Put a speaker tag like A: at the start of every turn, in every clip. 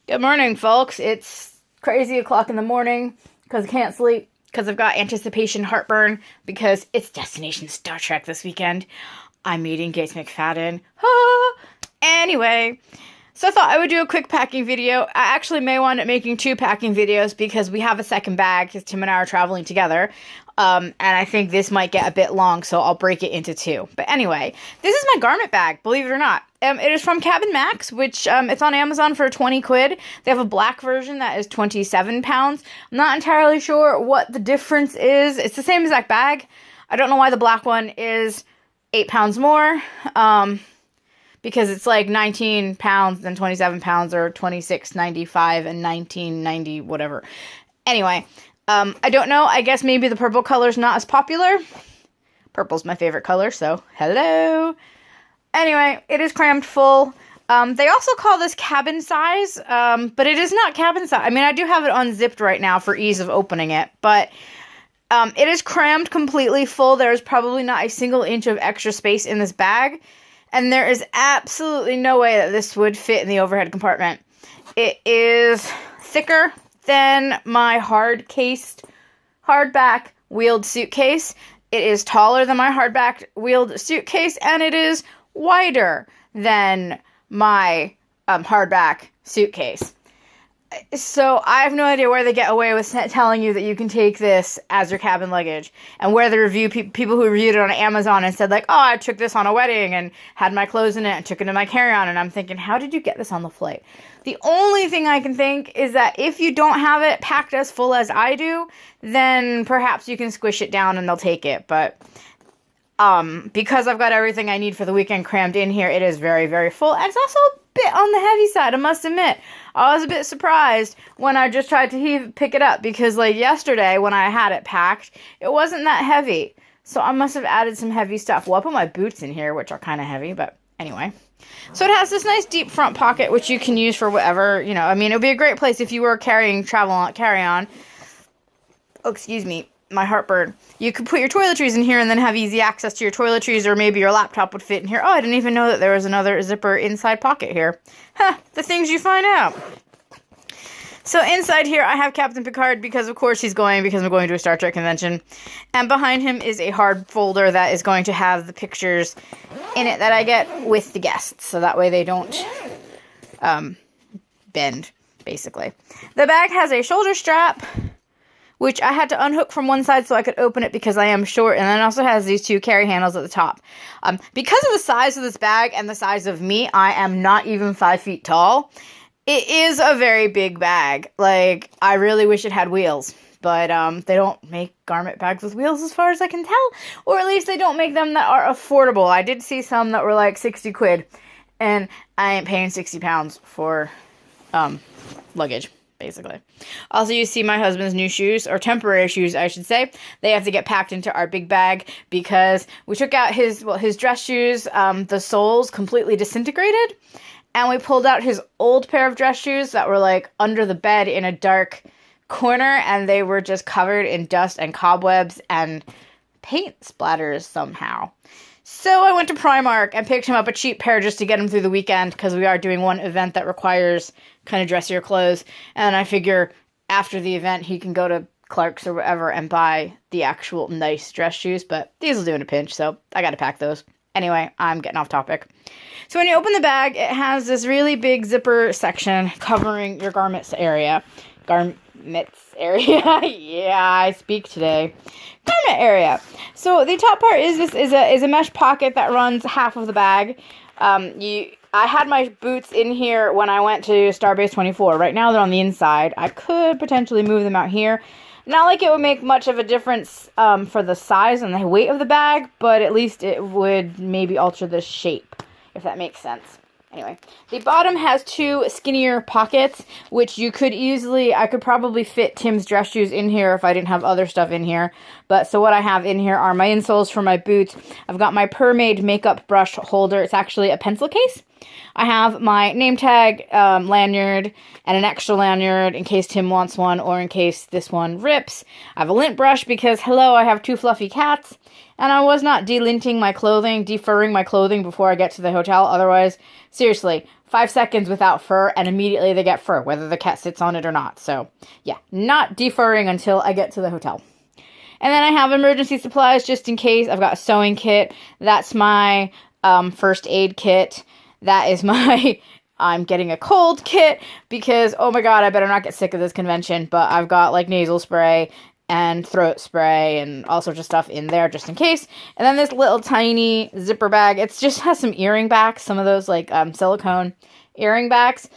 A: Good morning, folks. It's crazy o'clock in the morning because I can't sleep because I've got anticipation heartburn because it's Destination Star Trek this weekend. I'm meeting Gates McFadden. Anyway, so I thought I would do a quick packing video. I actually may wind up making 2 packing videos because we have a second bag because Tim and I are traveling together. And I think this might get a bit long, so I'll break it into 2. But anyway, this is my garment bag, believe it or not. It is from Cabin Max, which it's on Amazon for 20 quid. They have a black version that is 27 pounds. I'm not entirely sure what the difference is. It's the same exact bag. I don't know why the black one is 8 pounds more. Because it's like 19 pounds and 27 pounds, or 26.95 and 19.90, whatever. Anyway, I don't know. I guess maybe the purple color's not as popular. Purple's my favorite color, so hello. Anyway, it is crammed full. They also call this cabin size, but it is not cabin size. I mean, I do have it unzipped right now for ease of opening it, but it is crammed completely full. There is probably not a single inch of extra space in this bag, and there is absolutely no way that this would fit in the overhead compartment. It is thicker than my hardback wheeled suitcase. It is taller than my hardback wheeled suitcase, and it is wider than my hardback suitcase. So I have no idea where they get away with telling you that you can take this as your cabin luggage, and where the review people who reviewed it on Amazon and said like, oh, I took this on a wedding and had my clothes in it and took it in my carry-on, and I'm thinking, how did you get this on the flight? The only thing I can think is that if you don't have it packed as full as I do, then perhaps you can squish it down and they'll take it. But because I've got everything I need for the weekend crammed in here, it is very, very full. And it's also a bit on the heavy side, I must admit. I was a bit surprised when I just tried to pick it up, because like yesterday when I had it packed, it wasn't that heavy. So I must have added some heavy stuff. Well, I put my boots in here, which are kind of heavy, but anyway. So it has this nice deep front pocket, which you can use for whatever, you know. I mean, it would be a great place if you were carrying carry-on. Oh, excuse me. My heartburn. You could put your toiletries in here and then have easy access to your toiletries, or maybe your laptop would fit in here. Oh, I didn't even know that there was another zipper inside pocket here. The things you find out. So inside here, I have Captain Picard, because of course because I'm going to a Star Trek convention. And behind him is a hard folder that is going to have the pictures in it that I get with the guests. So that way they don't bend, basically. The bag has a shoulder strap, which I had to unhook from one side so I could open it because I am short, and then it also has these 2 carry handles at the top. Because of the size of this bag and the size of me, I am not even 5 feet tall. It is a very big bag. Like, I really wish it had wheels, but they don't make garment bags with wheels as far as I can tell, or at least they don't make them that are affordable. I did see some that were like 60 quid, and I ain't paying 60 pounds for luggage. Basically. Also, you see my husband's new shoes, or temporary shoes, I should say. They have to get packed into our big bag because we took out his dress shoes. The soles completely disintegrated, and we pulled out his old pair of dress shoes that were like under the bed in a dark corner, and they were just covered in dust and cobwebs and paint splatters somehow. So I went to Primark and picked him up a cheap pair just to get him through the weekend, because we are doing one event that requires kind of dressier clothes. And I figure after the event, he can go to Clark's or whatever and buy the actual nice dress shoes. But these will do in a pinch, so I got to pack those. Anyway, I'm getting off topic. So when you open the bag, it has this really big zipper section covering your garments area. Yeah, I speak today. Garment area. So the top part is a mesh pocket that runs half of the bag. I had my boots in here when I went to Starbase 24. Right now they're on the inside. I could potentially move them out here. Not like it would make much of a difference for the size and the weight of the bag, but at least it would maybe alter the shape, if that makes sense. Anyway, the bottom has 2 skinnier pockets, which I could probably fit Tim's dress shoes in here if I didn't have other stuff in here. But so what I have in here are my insoles for my boots. I've got my Permade makeup brush holder. It's actually a pencil case. I have my name tag lanyard and an extra lanyard in case Tim wants one, or in case this one rips. I have a lint brush because, hello, I have 2 fluffy cats. And I was not delinting my clothing, defurring my clothing before I get to the hotel. Otherwise, seriously, 5 seconds without fur, and immediately they get fur, whether the cat sits on it or not. So, yeah, not defurring until I get to the hotel. And then I have emergency supplies just in case. I've got a sewing kit. That's my first aid kit. That is my I'm getting a cold kit because, oh my god, I better not get sick of this convention. But I've got like nasal spray and throat spray and all sorts of stuff in there just in case. And then this little tiny zipper bag. It just has some earring backs, some of those like silicone earring backs,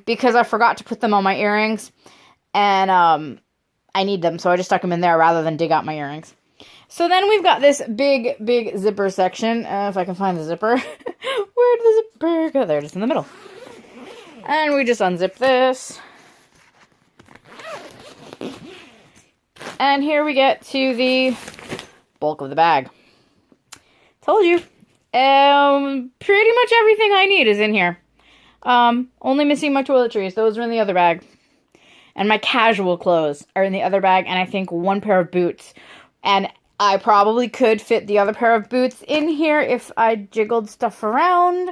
A: because I forgot to put them on my earrings. And I need them, so I just stuck them in there rather than dig out my earrings. So then we've got this big zipper section. If I can find the zipper. Where did the zipper go? There it is in the middle. And we just unzip this. And here we get to the bulk of the bag. Told you. Pretty much everything I need is in here. Only missing my toiletries. Those are in the other bag. And my casual clothes are in the other bag, and I think one pair of boots. And I probably could fit the other pair of boots in here if I jiggled stuff around.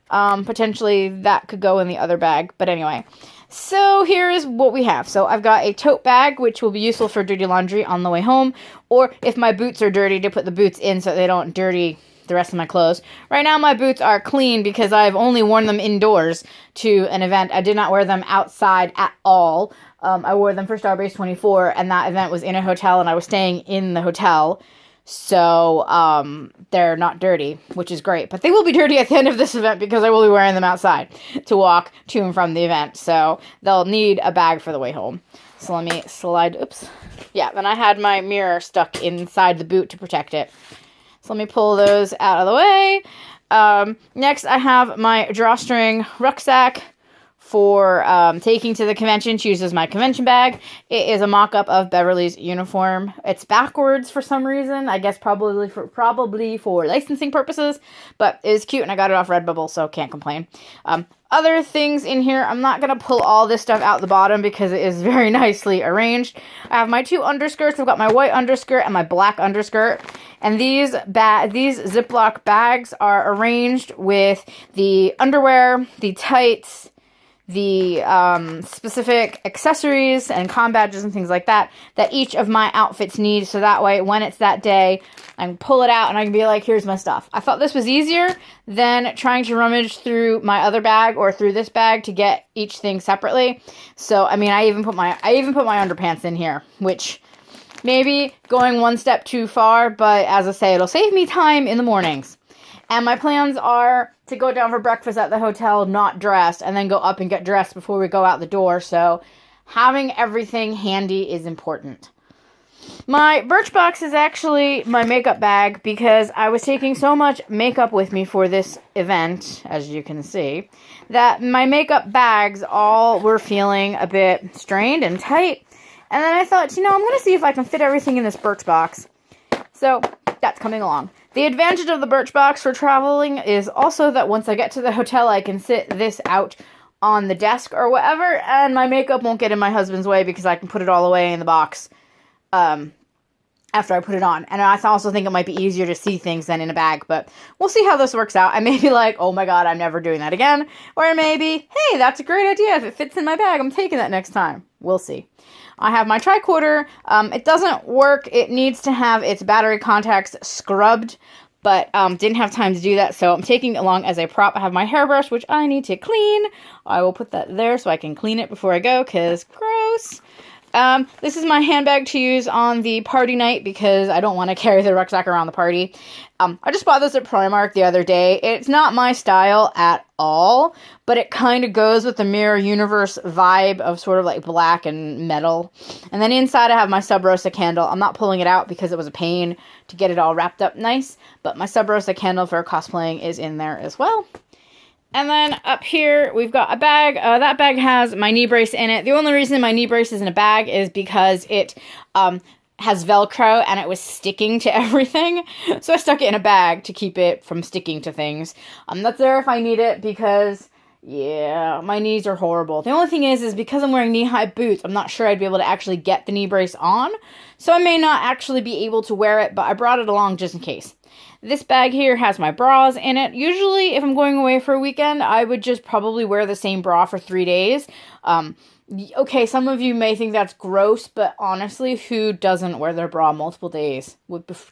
A: Potentially that could go in the other bag. But anyway, so here is what we have. So I've got a tote bag, which will be useful for dirty laundry on the way home. Or if my boots are dirty, to put the boots in so they don't dirty the rest of my clothes. Right now my boots are clean because I've only worn them indoors to an event. I did not wear them outside at all. I wore them for Starbase 24, and that event was in a hotel, and I was staying in the hotel. So, they're not dirty, which is great. But they will be dirty at the end of this event because I will be wearing them outside to walk to and from the event. So, they'll need a bag for the way home. So, let me slide, oops. Yeah, then I had my mirror stuck inside the boot to protect it. So, let me pull those out of the way. Next, I have my drawstring rucksack for taking to the convention. She uses my convention bag. It is a mock-up of Beverly's uniform. It's backwards for some reason. I guess probably for licensing purposes, but it is cute, and I got it off Redbubble, so can't complain. Other things in here, I'm not going to pull all this stuff out the bottom because it is very nicely arranged. I have my two underskirts. I've got my white underskirt and my black underskirt. And these Ziploc bags are arranged with the underwear, the tights, the specific accessories and comm badges and things like that each of my outfits need, so that way when it's that day I can pull it out and I can be like, here's my stuff. I thought this was easier than trying to rummage through my other bag or through this bag to get each thing separately. So I mean, I even put my underpants in here, which maybe going one step too far, but as I say, it'll save me time in the mornings. And my plans are to go down for breakfast at the hotel not dressed, and then go up and get dressed before we go out the door. So having everything handy is important. My Birchbox is actually my makeup bag because I was taking so much makeup with me for this event, as you can see, that my makeup bags all were feeling a bit strained and tight. And then I thought, I'm going to see if I can fit everything in this Birchbox. So that's coming along. The advantage of the Birchbox for traveling is also that once I get to the hotel, I can sit this out on the desk or whatever, and my makeup won't get in my husband's way because I can put it all away in the box after I put it on. And I also think it might be easier to see things than in a bag, but we'll see how this works out. I may be like, oh my god, I'm never doing that again. Or maybe, hey, that's a great idea. If it fits in my bag, I'm taking that next time. We'll see. I have my tricorder. It doesn't work. It needs to have its battery contacts scrubbed, but didn't have time to do that, so I'm taking it along as a prop. I have my hairbrush, which I need to clean. I will put that there so I can clean it before I go, because gross. This is my handbag to use on the party night because I don't want to carry the rucksack around the party. I just bought this at Primark the other day. It's not my style at all, but it kind of goes with the Mirror Universe vibe of sort of like black and metal. And then inside I have my Sub Rosa candle. I'm not pulling it out because it was a pain to get it all wrapped up nice, but my Sub Rosa candle for cosplaying is in there as well. And then up here, we've got a bag. That bag has my knee brace in it. The only reason my knee brace is in a bag is because it has Velcro and it was sticking to everything. So I stuck it in a bag to keep it from sticking to things. That's there if I need it because, yeah, my knees are horrible. The only thing is because I'm wearing knee-high boots, I'm not sure I'd be able to actually get the knee brace on. So I may not actually be able to wear it, but I brought it along just in case. This bag here has my bras in it. Usually, if I'm going away for a weekend, I would just probably wear the same bra for 3 days. Okay, some of you may think that's gross, but honestly, who doesn't wear their bra multiple days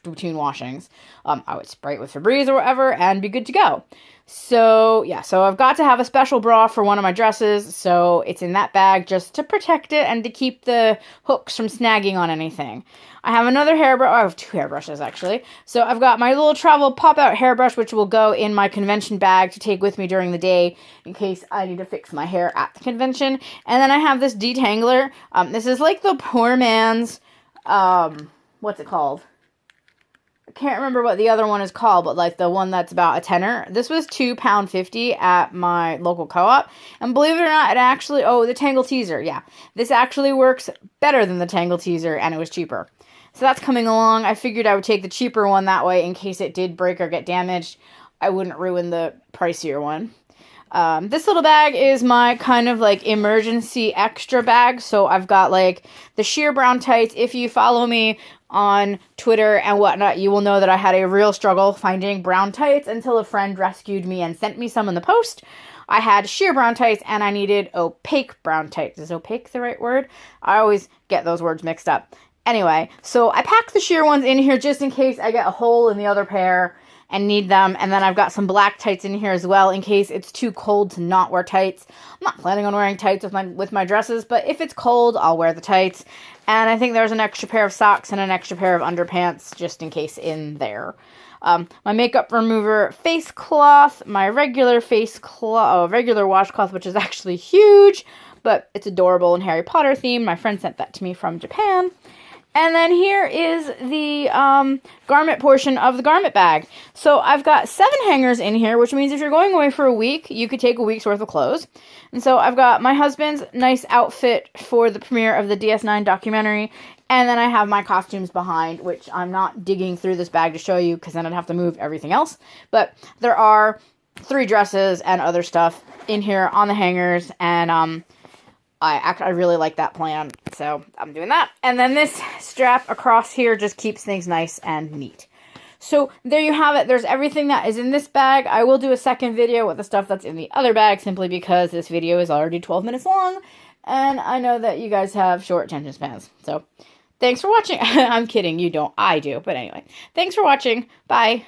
A: between washings? I would spray it with Febreze or whatever and be good to go. So, yeah, so I've got to have a special bra for one of my dresses, so it's in that bag just to protect it and to keep the hooks from snagging on anything. I have another hairbrush. I have 2 hairbrushes, actually. So I've got my little travel pop-out hairbrush, which will go in my convention bag to take with me during the day in case I need to fix my hair at the convention. And then I have this detangler. This is like the poor man's, what's it called? I can't remember what the other one is called, but like the one that's about a tenner. This was £2.50 at my local co-op. And believe it or not, it actually, the Tangle Teezer, yeah. This actually works better than the Tangle Teezer, and it was cheaper. So that's coming along. I figured I would take the cheaper one that way in case it did break or get damaged. I wouldn't ruin the pricier one. This little bag is my kind of like emergency extra bag. So I've got like the sheer brown tights. If you follow me on Twitter and whatnot, you will know that I had a real struggle finding brown tights until a friend rescued me and sent me some in the post. I had sheer brown tights and I needed opaque brown tights. Is opaque the right word? I always get those words mixed up. Anyway, so I packed the sheer ones in here just in case I get a hole in the other pair and need them. And then I've got some black tights in here as well in case it's too cold to not wear tights. I'm not planning on wearing tights with my dresses, but if it's cold, I'll wear the tights. And I think there's an extra pair of socks and an extra pair of underpants just in case in there. My makeup remover face cloth, my regular regular washcloth, which is actually huge, but it's adorable and Harry Potter themed. My friend sent that to me from Japan. And then here is the garment portion of the garment bag. So I've got 7 hangers in here, which means if you're going away for a week, you could take a week's worth of clothes. And so I've got my husband's nice outfit for the premiere of the DS9 documentary. And then I have my costumes behind, which I'm not digging through this bag to show you because then I'd have to move everything else. But there are 3 dresses and other stuff in here on the hangers. And I really like that plan, so I'm doing that. And then this strap across here just keeps things nice and neat. So there you have it. There's everything that is in this bag. I will do a second video with the stuff that's in the other bag simply because this video is already 12 minutes long. And I know that you guys have short attention spans. So thanks for watching. I'm kidding. You don't. I do. But anyway, thanks for watching. Bye.